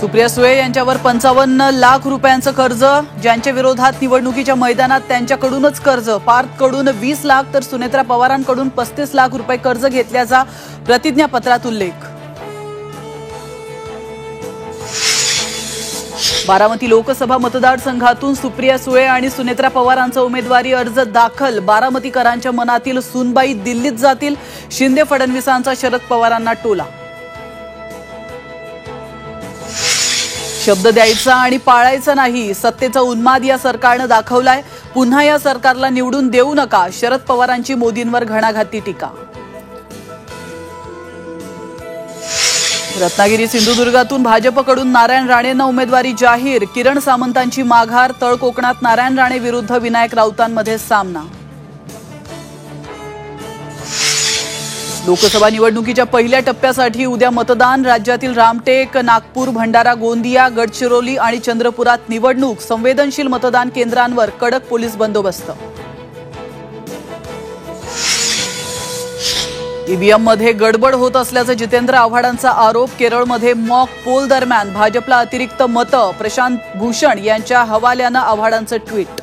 सुप्रिया सुळे यांच्यावर 55 लाख रुपयांचं कर्ज, ज्यांच्या विरोधात निवडणुकीच्या मैदानात त्यांच्याकडूनच कर्ज, पार्थकडून 20 लाख तर सुनेत्रा पवारांकडून 35 लाख रुपये कर्ज घेतल्याचा प्रतिज्ञापत्रात उल्लेख। बारामती लोकसभा मतदारसंघातून सुप्रिया सुळे आणि सुनेत्रा पवारांचा उमेदवारी अर्ज दाखल। बारामतीकरांच्या मनातील सूनबाई दिल्लीत जातील, शिंदे फडणवीसांचा शरद पवारांना टोला। शब्द द्यायचा आणि पाळायचा नाही, सत्तेचा उन्माद या सरकारने दाखवलाय। पुन्हा या सरकारला निवडून देऊ नका, शरद पवारांची मोदींवर घणाघाती टीका। रत्नागिरी सिंधुदुर्गातून भाजपकडून नारायण राणेंना उमेदवारी जाहीर, किरण सामंतांची माघार। तळ कोकणात नारायण राणे विरुद्ध विनायक राऊतांमध्ये सामना। लोकसभा निवडणुकीच्या पहिल्या टप्प्यासाठी उद्या मतदान। राज्यातील रामटेक, नागपूर, भंडारा, गोंदिया, गडचिरोली आणि चंद्रपुरात निवडणूक। संवेदनशील मतदान केंद्रांवर कडक पोलीस बंदोबस्त। ईव्हीएम मध्ये गडबड होत असल्याचा जितेंद्र आव्हाडांचा आरोप। केरळमध्ये मॉक पोल दरम्यान भाजपला अतिरिक्त मतं, प्रशांत भूषण यांच्या हवाल्यानं आव्हाडांचं ट्विट।